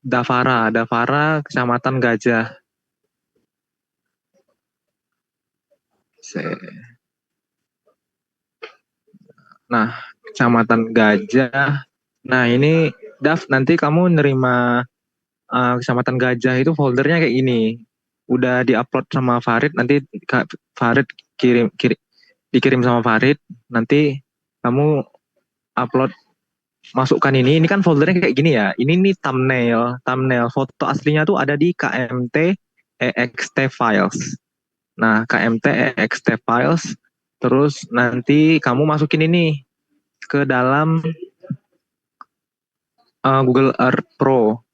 Davara, Kecamatan Gajah. Nah, Kecamatan Gajah. Nah, ini Dav, nanti kamu nerima Kecamatan Gajah itu foldernya kayak gini. Udah diupload sama Farid, nanti Farid dikirim sama Farid, nanti kamu upload, masukkan ini. Ini kan foldernya kayak gini ya. Ini nih thumbnail. Foto aslinya tuh ada di KMT EXT files. Nah, KMT EXT files. Terus nanti kamu masukin ini ke dalam Google Earth Pro.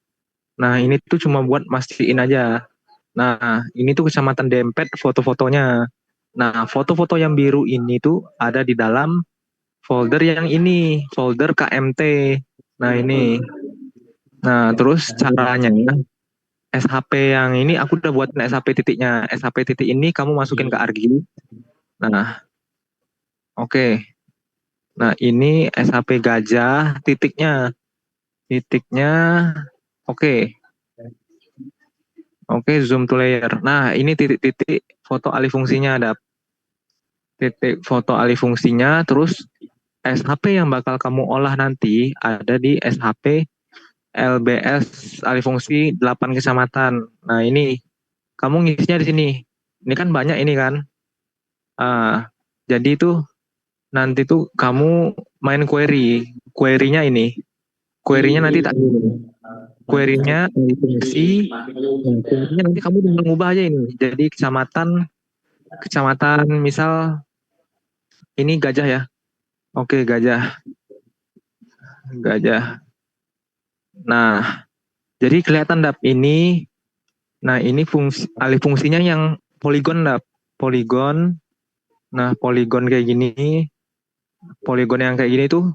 Nah, ini tuh cuma buat mastiin aja. Nah, ini tuh Kecamatan Dempet foto-fotonya. Nah, foto-foto yang biru ini tuh ada di dalam folder yang ini, folder KMT. Nah, ini. Nah, terus caranya SHP yang ini aku udah buat SHP titiknya. SHP titik ini kamu masukin ke Argi. Nah, oke. Nah, ini SHP gajah titiknya. Titiknya oke. Oke, zoom to layer. Nah, ini titik-titik foto alih fungsinya ada. Titik foto alih fungsinya, terus SHP yang bakal kamu olah nanti ada di SHP LBS alih fungsi 8 kecamatan. Nah, ini kamu ngisinya di sini. Ini kan banyak ini kan. Jadi itu nanti tuh kamu main query. Query-nya ini. Query-nya nanti tak query-nya fungsi. Query-nya nanti kamu tinggal ngubah aja ini. Jadi kecamatan misal ini gajah ya. Oke, gajah. Gajah. Nah, jadi kelihatan dap ini. Nah, ini alih fungsinya yang poligon dap. Poligon. Nah, poligon kayak gini. Poligon yang kayak gini tuh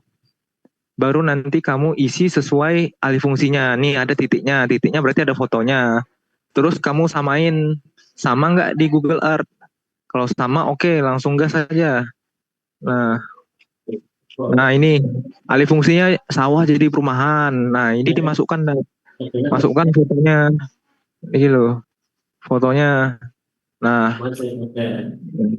baru nanti kamu isi sesuai alih fungsinya. Nih ada titiknya. Titiknya berarti ada fotonya. Terus kamu samain, sama nggak di Google Earth? Kalau sama, oke, langsung gas saja. Nah ini alih fungsinya sawah jadi perumahan. Nah ini dimasukkan, masukkan fotonya, ini loh, fotonya. Nah Jadi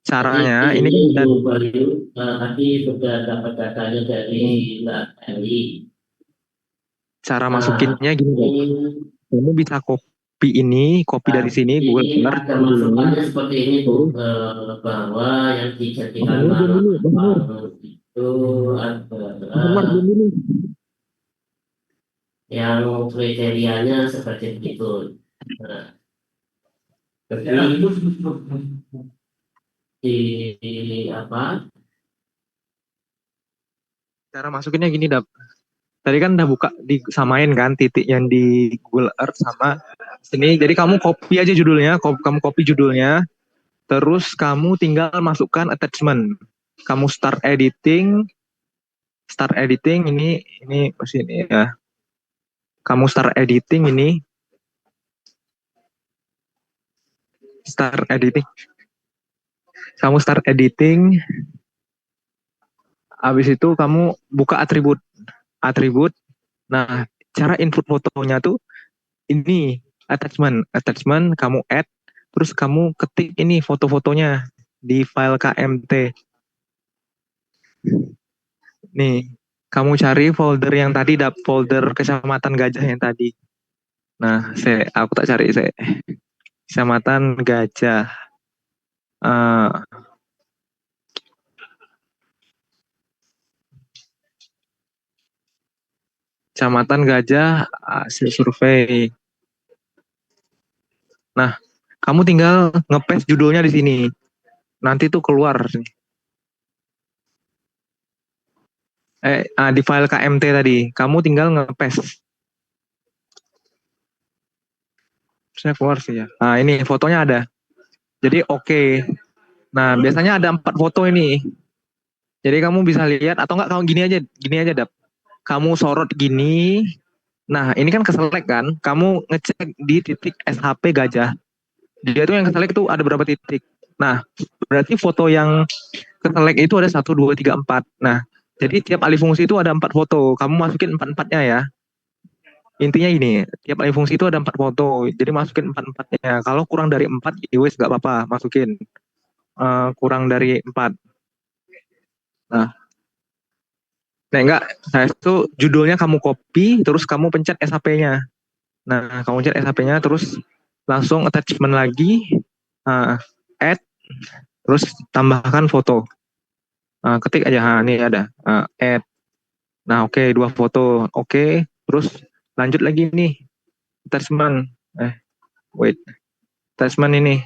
caranya ini ini dan Ibu Bayu tadi sudah dapat datanya dari Mbak Eli. cara Nah, masukinnya gini, ini kamu bisa copy nah, dari sini Google ini Earth, ada masukannya seperti ini Bu, terus bahwa yang dijadikan Bang Nur manual belum dulu, itu Bang Nur adalah belum dulu. yang kriterianya seperti itu. Nah, di apa? Cara masukinnya gini, Dap. Tadi kan udah buka, disamain kan titik yang di Google Earth sama sini. Jadi kamu copy aja judulnya, kamu copy judulnya, terus kamu tinggal masukkan attachment. Kamu start editing ini sini ya. Kamu start editing. Kamu start editing, habis itu kamu buka atribut. Nah, cara input fotonya tuh ini attachment kamu add, terus kamu ketik ini foto-fotonya di file KMT. Nih, kamu cari folder yang tadi, folder Kecamatan Gajah yang tadi. Nah, aku tak cari Kecamatan Gajah. Uh, Kecamatan Gajah hasil survei. Nah, kamu tinggal nge-paste judulnya di sini. Nanti tuh keluar. Di file KMT tadi, kamu tinggal nge-paste. Saya keluar sih ya. Nah, ini fotonya ada. Jadi oke. Nah, biasanya ada 4 foto ini. Jadi kamu bisa lihat, atau enggak kamu gini aja Dap. Kamu sorot gini. Nah, ini kan keselek kan. Kamu ngecek di titik SHP gajah. Dia tuh yang keselek tuh ada berapa titik. Nah, berarti foto yang keselek itu ada 1, 2, 3, 4. Nah, jadi tiap alih fungsi itu ada 4 foto. Kamu masukin 4-4-nya ya. intinya ini, tiap alih fungsi itu ada 4 foto, jadi masukin empat-empatnya. Kalau kurang dari 4, ya wes nggak apa-apa, masukin. Kurang dari 4. Nah, nah enggak, saya itu judulnya kamu copy, terus kamu pencet SHP-nya. Nah, kamu pencet SHP-nya, terus langsung attachment lagi, uh, add, terus tambahkan foto. Ketik aja, ini ada, add. Nah, oke, 2 foto, oke. Terus lanjut lagi nih, attachment. Wait, attachment ini,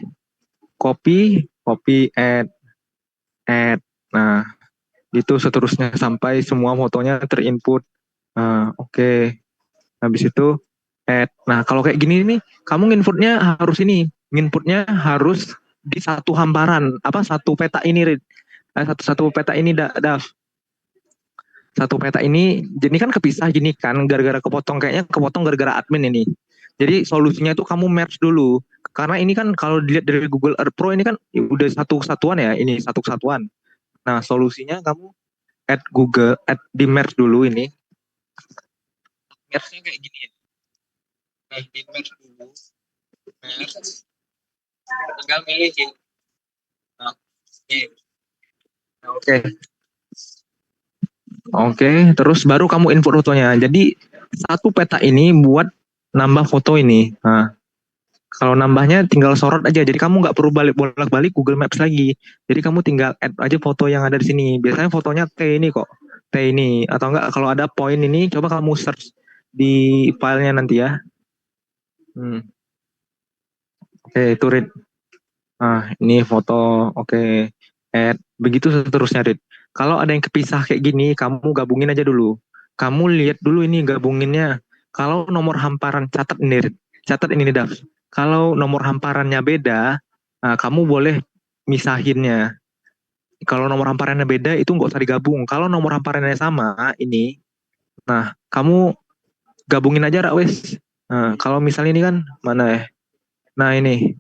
copy, copy, add, add. Nah, itu seterusnya sampai semua fotonya terinput. Oke. Habis itu add. Nah, kalau kayak gini nih, kamu nginputnya harus ini, nginputnya harus di satu hamparan, apa satu peta ini, Rid. Satu peta ini, Dav. Satu peta ini, jadi kan kepisah gini kan, gara-gara kepotong, kayaknya kepotong gara-gara admin ini. Jadi solusinya itu kamu merge dulu, karena ini kan kalau dilihat dari Google Earth Pro ini kan udah satu kesatuan ya, ini satu kesatuan. Nah, solusinya kamu di merge dulu ini. Merge-nya kayak gini ya. Nah, di merge dulu. Merge. Tinggal milih ya. Nah, oke. Oke, terus baru kamu input fotonya. Jadi satu peta ini buat nambah foto ini. Nah, kalau nambahnya tinggal sorot aja. Jadi kamu nggak perlu bolak-balik Google Maps lagi. Jadi kamu tinggal add aja foto yang ada di sini. Biasanya fotonya T ini kok. T ini. Atau enggak kalau ada poin ini, coba kamu search di filenya nanti ya. Oke, itu Rit. Nah, ini foto. Oke. Add. Begitu seterusnya, Rit. Kalau ada yang kepisah kayak gini, kamu gabungin aja dulu. Kamu lihat dulu ini gabunginnya. Kalau nomor hamparan, catat ini, Rit. Catat ini, Dav. Kalau nomor hamparannya beda, kamu boleh misahinnya. Kalau nomor hamparannya beda, itu nggak usah digabung. Kalau nomor hamparannya sama, ini, nah, kamu gabungin aja, Rak, wes. Nah, kalau misalnya ini kan, mana ya? Nah, ini.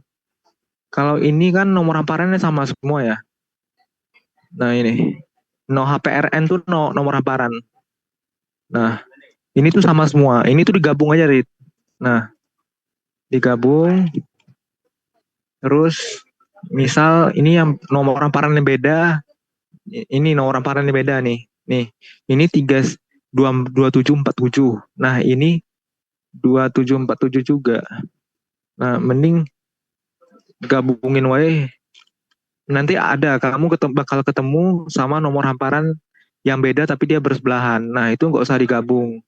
Kalau ini kan nomor hamparannya sama semua ya. Nah, ini. No HPRN tuh nomor hamparan. Nah, ini tuh sama semua. Ini tuh digabung aja, Rit. Nah, digabung. Terus, misal ini yang nomor hamparannya beda. Ini nomor hamparannya beda nih. Nih, ini 2747. Nah, ini 2747 juga. Nah, mending gabungin wae. Nanti ada, kamu bakal ketemu sama nomor hamparan yang beda tapi dia bersebelahan. Nah, itu nggak usah digabung.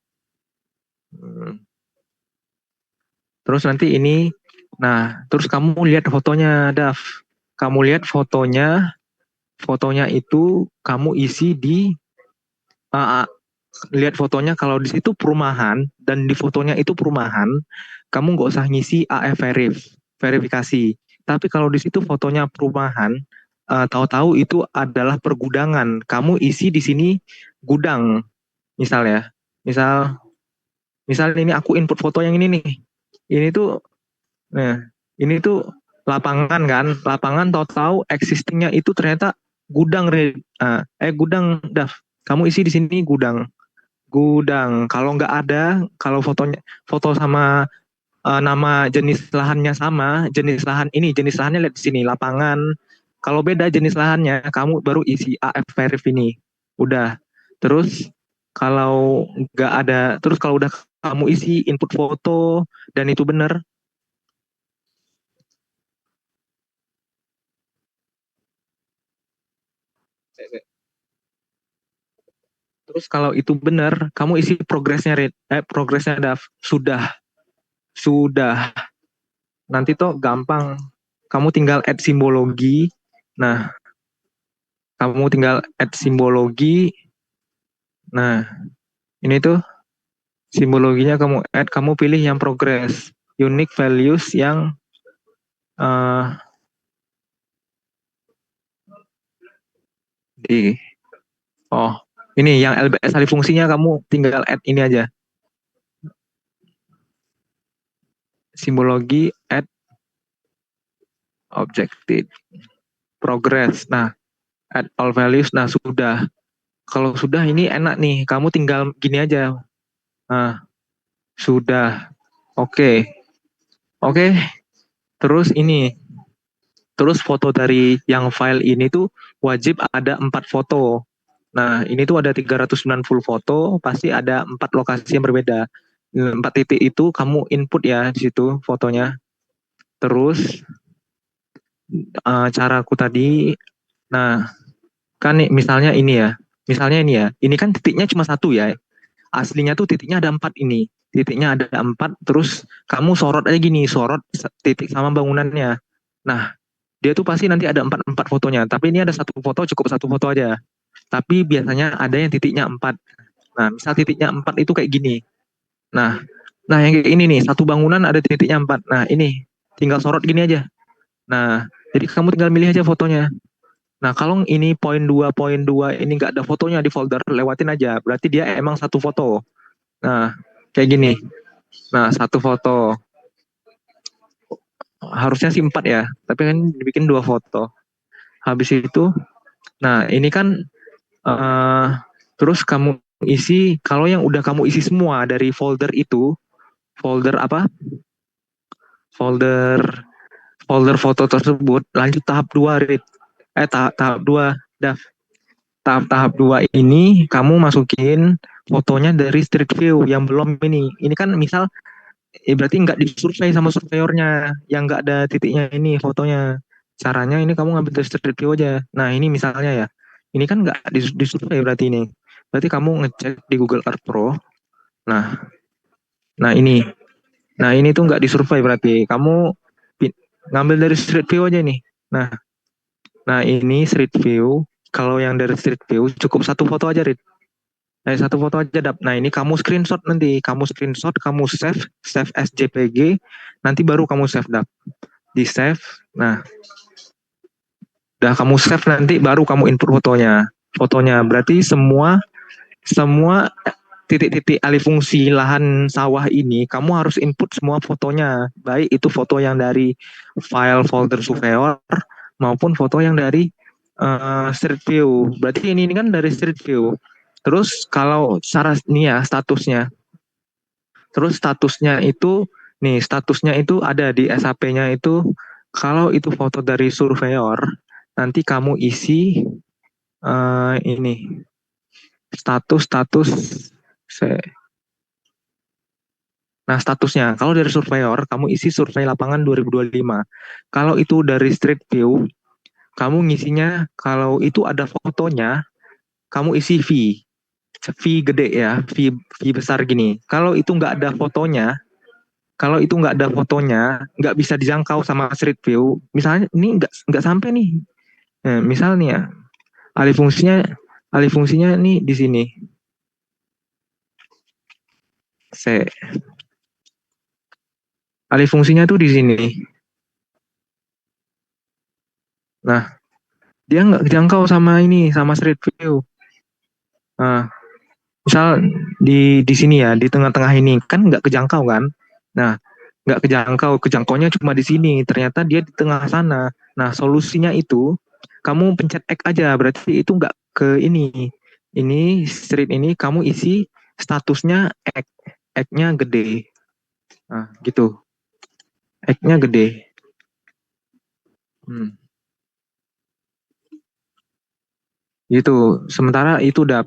Terus nanti ini, nah, terus kamu lihat fotonya, Dav. Kamu lihat fotonya itu kamu isi di, uh, lihat fotonya kalau di situ perumahan dan di fotonya itu perumahan, kamu nggak usah ngisi verifikasi. Tapi kalau di situ fotonya perumahan, tahu-tahu itu adalah pergudangan. Kamu isi di sini gudang, misal ya. Misal ini aku input foto yang ini nih. Ini tuh, nah, ini tuh lapangan kan, lapangan tahu-tahu existingnya itu ternyata gudang, gudang, Dav. Kamu isi di sini gudang. Gudang. Kalau nggak ada, kalau foto sama, nama jenis lahannya sama, jenis lahan ini, jenis lahannya lihat di sini, lapangan. Kalau beda jenis lahannya, kamu baru isi AF verif ini. Udah. Terus kalau nggak ada, terus kalau udah kamu isi input foto dan itu benar, terus kalau itu benar, kamu isi progresnya, progresnya, Dav. Sudah. Nanti tuh gampang. Kamu tinggal add simbologi. Nah, kamu tinggal add simbologi. Nah, ini tuh simbologinya kamu add, kamu pilih yang progress. Unique values yang, uh, di, oh, ini yang LBS alih fungsinya kamu tinggal add ini aja. Simbologi add objective progress. Nah, add all values. Nah, sudah. Kalau sudah ini enak nih, kamu tinggal gini aja. Nah, Sudah. Oke. Oke. Terus ini. Terus foto dari yang file ini tuh wajib ada 4 foto. Nah, ini tuh ada 390 foto, pasti ada 4 lokasi yang berbeda. 4 titik itu kamu input ya di situ fotonya. Terus caraku tadi, nah kan misalnya ini ya, ini kan titiknya cuma satu ya. Aslinya tuh titiknya ada 4 ini. Titiknya ada 4, terus kamu sorot aja gini, sorot titik sama bangunannya. Nah, dia tuh pasti nanti ada 4 fotonya, tapi ini ada satu foto, cukup satu foto aja. Tapi biasanya ada yang titiknya 4. Nah, misal titiknya 4 itu kayak gini. Nah, yang kayak ini nih, satu bangunan ada titiknya 4. Nah, ini tinggal sorot gini aja. Nah, jadi kamu tinggal milih aja fotonya. Nah, kalau ini poin 2 ini nggak ada fotonya di folder, lewatin aja. Berarti dia emang satu foto. Nah, kayak gini. Nah, satu foto. Harusnya sih 4 ya, tapi kan dibikin 2 foto. Habis itu, nah ini kan terus kamu isi, kalau yang udah kamu isi semua dari folder itu, folder apa? Folder folder foto tersebut, lanjut tahap 2, Rit. Tahap 2, Dav. Tahap 2 ini kamu masukin fotonya dari Street View yang belum ini. Ini kan misal berarti nggak disurvei sama surveyornya yang nggak ada titiknya ini fotonya. Caranya ini kamu ngambil dari Street View aja. Nah ini misalnya ya, ini kan nggak disurvei berarti ini. Berarti kamu ngecek di Google Earth Pro. Nah, ini. Nah ini tuh nggak disurvei berarti. Kamu ngambil dari Street View aja nih. Nah, ini Street View. Kalau yang dari Street View cukup satu foto aja, Rit. Nah, satu foto aja, Dap. Nah, ini kamu screenshot nanti. Kamu screenshot, kamu save as JPG, nanti baru kamu save, Dap. Di save. Nah, udah kamu save nanti baru kamu input fotonya. Berarti semua titik-titik alih fungsi lahan sawah ini kamu harus input semua fotonya. Baik itu foto yang dari file folder surveyor maupun foto yang dari Street View. Berarti ini kan dari Street View. Terus kalau cara ini ya statusnya. Terus statusnya itu ada di SAP-nya itu, kalau itu foto dari surveyor, nanti kamu isi ini status. Nah, statusnya kalau dari surveyor kamu isi survei lapangan 2025. Kalau itu dari Street View, kamu ngisinya kalau itu ada fotonya, kamu isi V gede ya, V besar gini. Kalau itu nggak ada fotonya, nggak bisa dijangkau sama Street View. Misalnya ini nggak sampai nih. Nah, misal nih ya, alih fungsinya nih di sini. Alih fungsinya tuh di sini. Nah, dia nggak dijangkau sama Street View. Nah, misal di sini ya, di tengah-tengah ini kan nggak kejangkau kan. Nah, nggak kejangkaunya cuma di sini. Ternyata dia di tengah sana. Nah, solusinya itu kamu pencet X aja, berarti itu nggak ke ini. Ini street ini kamu isi statusnya X, X-nya gede. Nah, gitu. X-nya gede. Hmm. Gitu. Sementara itu udah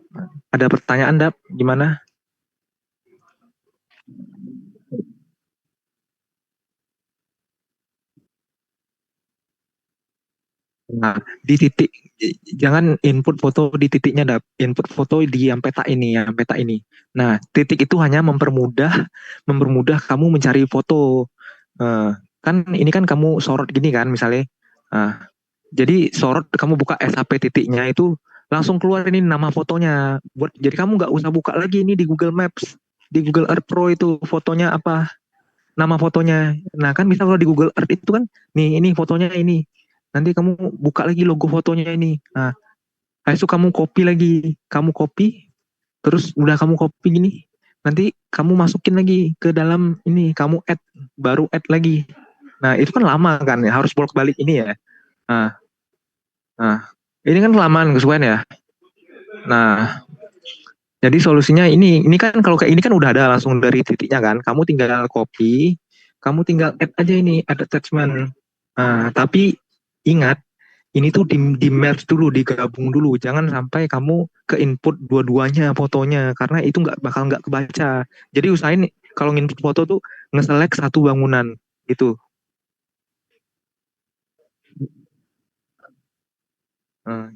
ada pertanyaan, Dap, gimana? Nah, di titik, jangan input foto di titiknya, Dap. Input foto di yang peta ini, Nah, titik itu hanya mempermudah kamu mencari foto. Kan ini kan kamu sorot gini kan, misalnya. Nah, jadi sorot kamu buka SHP titiknya itu langsung keluar ini nama fotonya. Jadi kamu nggak usah buka lagi ini di Google Maps, di Google Earth Pro itu fotonya apa, nama fotonya. Nah kan bisa kalau di Google Earth itu kan, nih ini fotonya ini. Nanti kamu buka lagi logo fotonya ini. Nah, habis itu kamu copy lagi. Terus udah kamu copy gini. Nanti kamu masukin lagi ke dalam ini. Kamu baru add lagi. Nah, itu kan lama kan ya. Harus bolak-balik ini ya. Nah, ini kan kelamaan kesukaan ya. Nah, Jadi solusinya ini kan kalau kayak ini kan udah ada langsung dari titiknya kan. Kamu tinggal copy, kamu tinggal add aja ini, add attachment. Nah, tapi ingat, ini tuh di merge dulu, digabung dulu. Jangan sampai kamu ke input dua-duanya fotonya, karena itu nggak kebaca. Jadi usahain kalau nginput foto tuh nge-select satu bangunan gitu.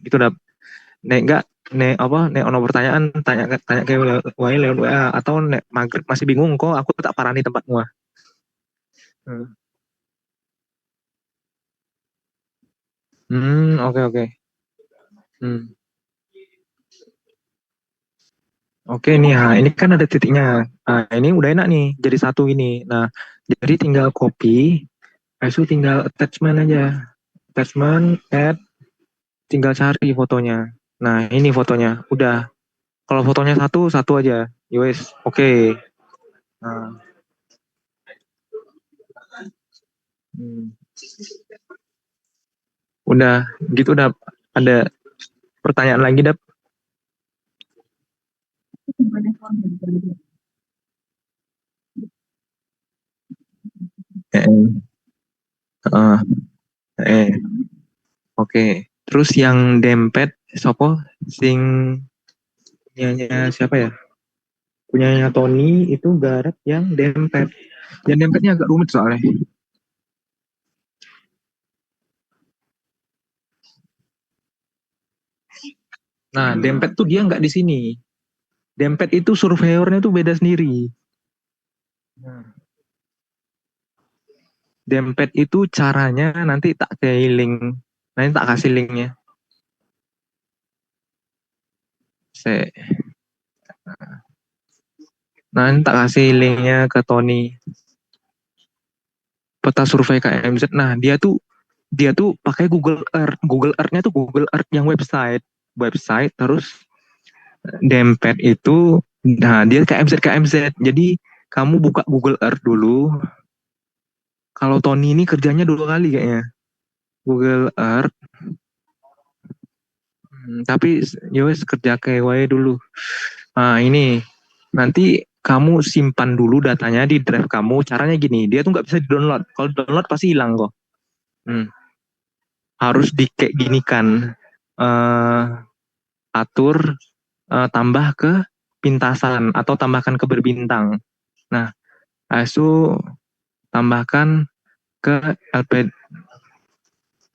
Gitu dah. Nek enggak, nek apa, nek ono pertanyaan tanya tanya ke wae lewat WA atau nek maghrib masih bingung kok aku tak parani tempatmu. Hmm, oke oke. Hmm. Oke nih, nah, ini kan ada titiknya. Nah, ini udah enak nih, jadi satu ini. Nah, jadi tinggal copy, habis itu tinggal attachment aja. Attachment, add, tinggal cari fotonya. Nah, ini fotonya. Udah. Kalau fotonya satu, satu aja. Yowes, oke. Nah, hmm. Udah, gitu udah. Ada pertanyaan lagi, Dap? Eh, eh, eh, oke. Terus yang dempet, sopo? Sing punyanya siapa ya? Punyanya Tony itu garap yang dempet. Yang dempetnya agak rumit soalnya. Nah, dempet tuh dia nggak di sini. Dempet itu surveyornya tuh beda sendiri. Nah, dempet itu caranya nanti tak kayak link. Nanti tak kasih linknya. Se Nanti tak kasih linknya ke Tony. Peta survei KMZ. Nah, dia tuh pakai Google Earth. Google Earth-nya tuh Google Earth yang website terus dempet itu, nah dia KMZ KMZ. Jadi kamu buka Google Earth dulu. Kalau Tony ini kerjanya dua kali kayaknya. Google Earth, tapi yowes kerja kayak wae dulu. Nah ini nanti kamu simpan dulu datanya di drive kamu. Caranya gini, dia tuh nggak bisa di download. Kalau download pasti hilang kok. Hmm, harus di kayak gini kan. Eh, atur, tambah ke pintasan atau tambahkan ke berbintang. Nah, asu tambahkan ke LP,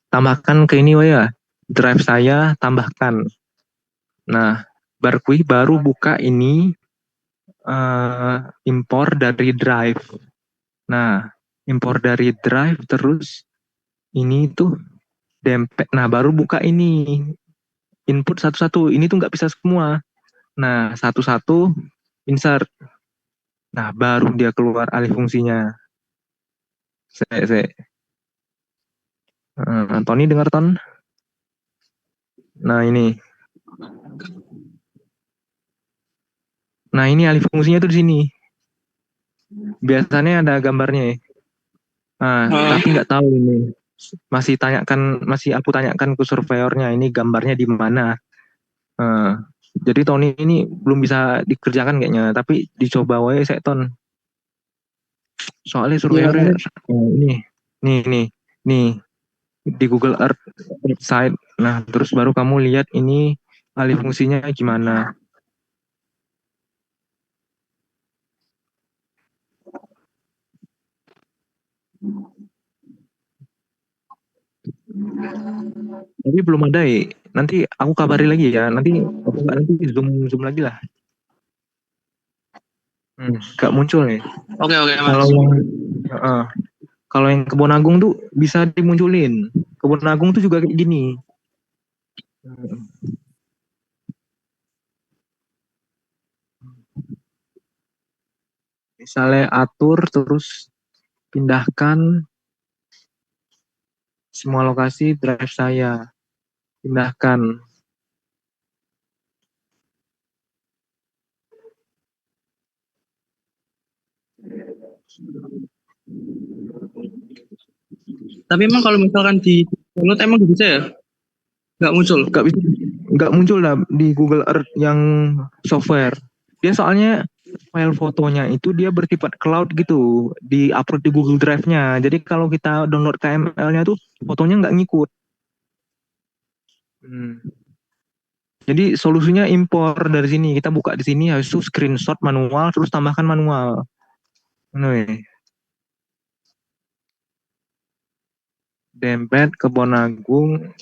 tambahkan ke ini ya, drive saya tambahkan. Nah, baru buka ini, impor dari drive. Nah, impor dari drive terus ini tuh dempet. Nah, baru buka ini input satu-satu. Ini tuh nggak bisa semua. Nah, satu-satu insert. Nah, baru dia keluar alih fungsinya. Saya. Tony dengar Ton? Nah, ini. Nah, ini alih fungsinya tuh di sini. Biasanya ada gambarnya ya. Nah, tapi nggak tahu ini. Masih aku tanyakan ke surveyornya ini gambarnya di mana. Nah, jadi Tony ini belum bisa dikerjakan kayaknya, tapi dicoba wae sek Ton. Soalnya Iya, surveyornya nih di Google Earth website. Nah, terus baru kamu lihat ini alih fungsinya gimana. Tapi belum ada ya. Nanti aku kabari lagi ya. Nanti zoom zoom lagi lah. Gak muncul nih. Oke, oke, Kalau Mas. yang uh, kalau yang Kebon Agung tuh bisa dimunculin. Kebon Agung tuh juga kayak gini. Misalnya atur terus pindahkan semua lokasi drive saya. Pindahkan. Tapi emang kalau misalkan di download emang bisa ya? Nggak muncul? Gak bisa. nggak muncul lah di Google Earth yang software. Dia soalnya file fotonya itu dia bersifat cloud gitu, di upload di Google Drive-nya. Jadi kalau kita download KML-nya tuh fotonya nggak ngikut. Hmm. Jadi solusinya impor dari sini. Kita buka di sini, habis itu screenshot manual, terus tambahkan manual. Nih, dempet Kebon Agung.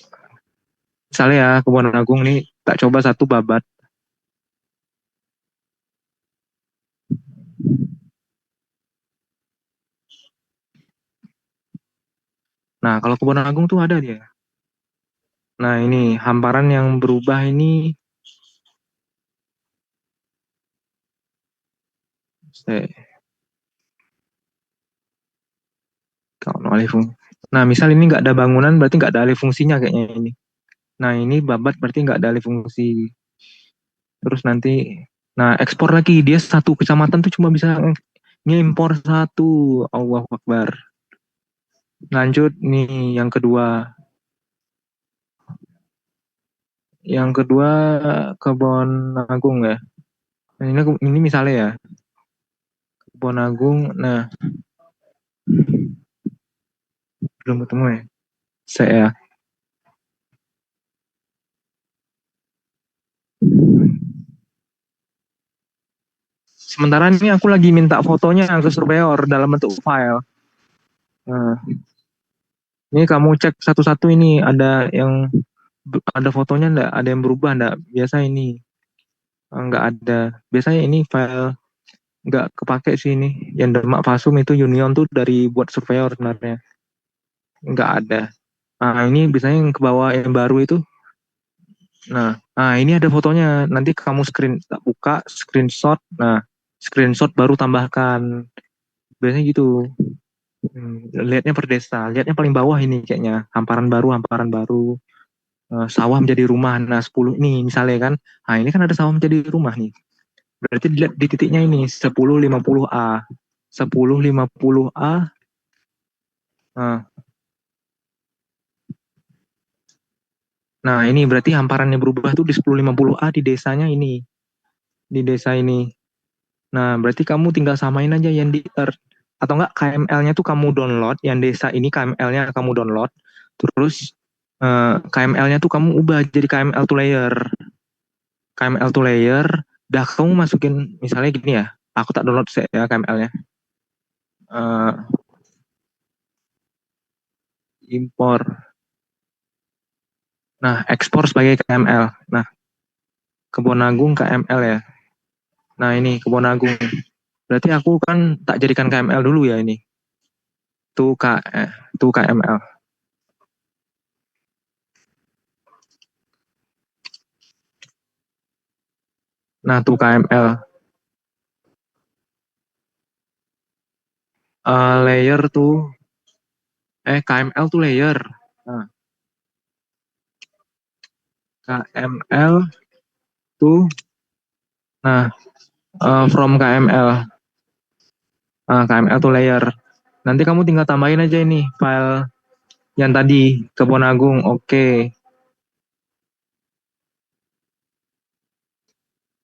Misalnya ya, Kebon Agung nih, tak coba satu babat. Nah, kalau Kebon Agung tuh ada dia. Nah, ini hamparan yang berubah ini, saya kalau alih fungsi. Nah, misal ini nggak ada bangunan, berarti nggak ada alih fungsinya kayaknya ini. Nah, ini babat berarti nggak ada alih fungsi. Terus nanti, nah ekspor lagi. Dia satu kecamatan tuh cuma bisa ngimpor satu. Allah Akbar. Lanjut nih yang kedua. Yang kedua Kebon Agung ya. Nah, ini misalnya ya, Kebon Agung. Nah, belum ketemu ya. Saya. Sementara ini aku lagi minta fotonya ke surveyor dalam bentuk file. Nah, ini kamu cek satu-satu ini ada fotonya enggak, ada yang berubah enggak? Biasa ini enggak ada. Biasanya ini file enggak kepake sih ini. Yang Demak Fasum itu Union tuh dari buat surveyor sebenarnya. Enggak ada. Nah, ini biasanya yang ke bawah yang baru itu. Nah, ini ada fotonya. Nanti kamu buka, screenshot. Nah, screenshot baru tambahkan. Biasanya gitu. Lihatnya per desa. Lihatnya paling bawah ini kayaknya. Hamparan baru, hamparan baru. Sawah menjadi rumah. Nah, 10 nih misalnya kan. Nah, ini kan ada sawah menjadi rumah nih. Berarti dilihat di titiknya ini 1050A. 1050A. Nah, nah, ini berarti hamparannya berubah tuh di 1050A di desanya ini. Di desa ini. Nah, berarti kamu tinggal samain aja yang di Earth. Atau enggak KML-nya tuh kamu download, yang desa ini KML-nya kamu download, terus KML-nya tuh kamu ubah jadi KML to layer. KML to layer, dah kamu masukin misalnya gini ya, aku tak download ya KML-nya. Impor. Nah, ekspor sebagai KML. Nah, Kebon Agung KML ya. Nah, ini Kebon Agung. Berarti aku kan tak jadikan KML dulu ya ini. Tuh, tuh KML. Nah, tuh KML. Layer tuh, KML tuh layer. Nah, KML tuh, nah, from KML. KML tuh layer. Nanti kamu tinggal tambahin aja ini file yang tadi Kebon Agung. Oke.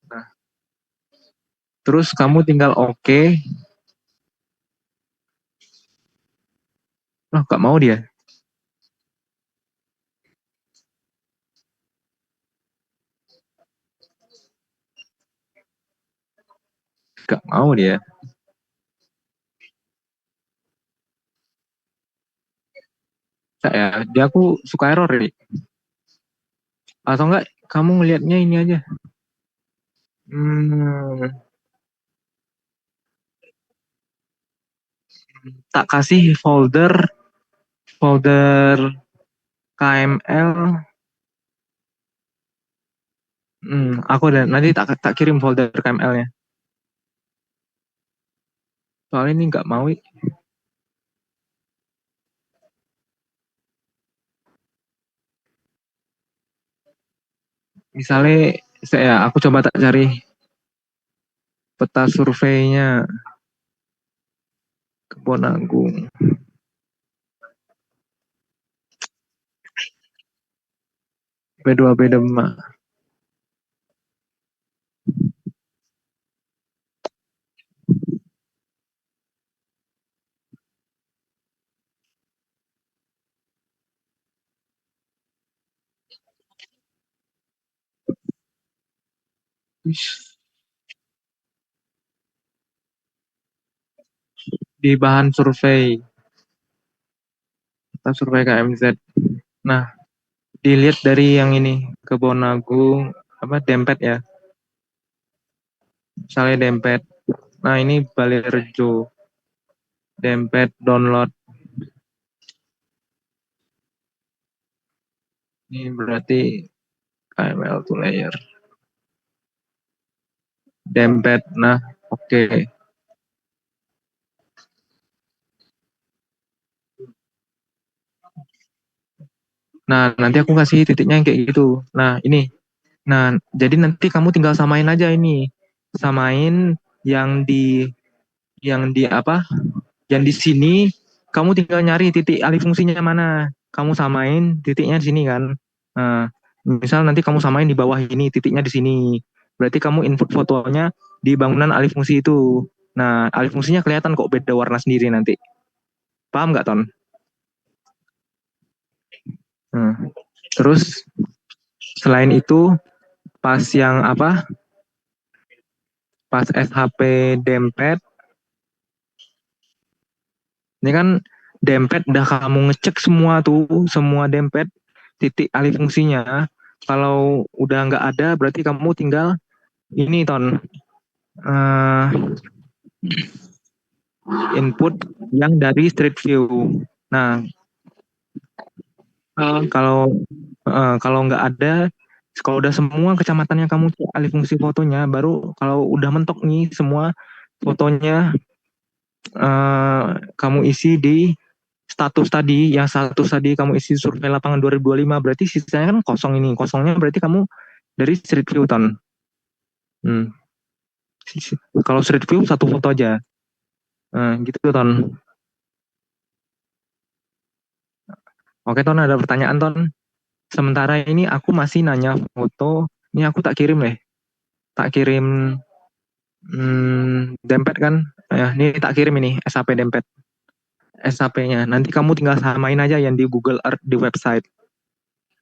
Nah, terus kamu tinggal oke. Oh, gak mau dia. Gak mau dia. Dia aku suka error ini. Atau enggak kamu ngelihatnya ini aja. Hmm, tak kasih folder KML. Aku ada nanti tak kirim folder KML-nya. Soalnya ini nggak mau. Misalnya aku coba tak cari peta surveinya Kebon Agung. B2B Demak. Di bahan survei, kita survei KMZ. Nah, dilihat dari yang ini, Kebon Agung, Dempet ya, misalnya Dempet. Nah, ini Balerejo, Dempet download. Ini berarti KML to layer. Dempet, nah oke. Nah, nanti aku kasih titiknya yang kayak gitu. Nah, ini. Nah, jadi nanti kamu tinggal samain aja ini. Samain yang di apa? Yang di sini kamu tinggal nyari titik alih fungsinya mana. Kamu samain titiknya di sini kan. Nah, misal nanti kamu samain di bawah ini titiknya di sini. Berarti kamu input fotonya di bangunan alih fungsi itu. Nah, alih fungsinya kelihatan kok beda warna sendiri nanti. Paham nggak, Ton? Nah, terus selain itu pas yang pas SHP dempet, ini kan dempet udah kamu ngecek semua tuh, semua dempet titik alih fungsinya. Kalau udah nggak ada, berarti kamu tinggal ini Ton, eh, input yang dari Street View. Nah, kalau kalau nggak ada, kalau udah semua kecamatan yang kamu cek alih fungsi fotonya, baru kalau udah mentok nih semua fotonya kamu isi di status tadi, yang status tadi kamu isi survei lapangan 2025, berarti sisanya kan kosong ini. Kosongnya berarti kamu dari Street View, Ton. Hmm. Kalau Street View satu foto aja. Gitu, Ton. Oke, Ton, ada pertanyaan, Ton. Sementara ini aku masih nanya foto. Ini aku tak kirim deh. Tak kirim dempet kan. Ini tak kirim ini, SAP dempet. SAP-nya. Nanti kamu tinggal samain aja yang di Google Earth di website.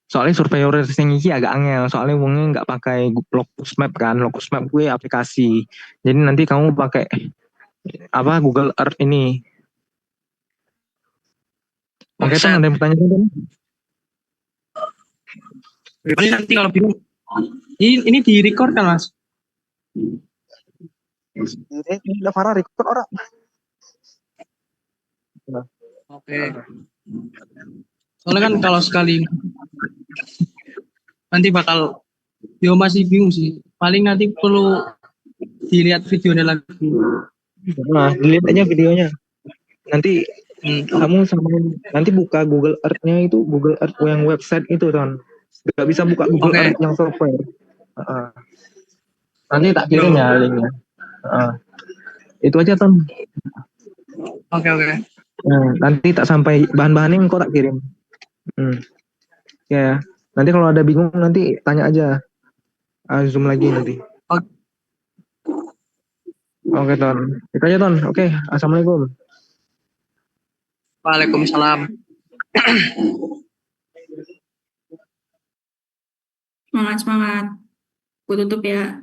Soalnya surveyor yang ini agak angel, soalnya wongnya nggak pakai Locus Map kan, Locus Map gue aplikasi. Jadi nanti kamu pakai Google Earth ini. Oke, Ton, ada yang bertanya kan? Paling nanti kalau bingung, ini di record kan Mas? Ini udah Farah record orang. Oke. Soalnya kan kalau sekali nanti bakal, masih bingung sih. Paling nanti perlu dilihat videonya lagi. Nah, dilihat aja videonya. Nanti kamu samain, nanti buka Google Earth-nya itu, Google Earth yang website itu, Ton. Gak bisa buka Google Oke. Earth yang software. Nanti tak kirim ya linknya. Itu aja, Ton. Oke. Nanti tak sampai bahan-bahannya kok tak kirim. Ya, nanti kalau ada bingung nanti tanya aja. Zoom lagi nanti. Oke, Ton. Itu aja, Ton. Oke, assalamualaikum. Waalaikumsalam. Semangat. Gue tutup ya.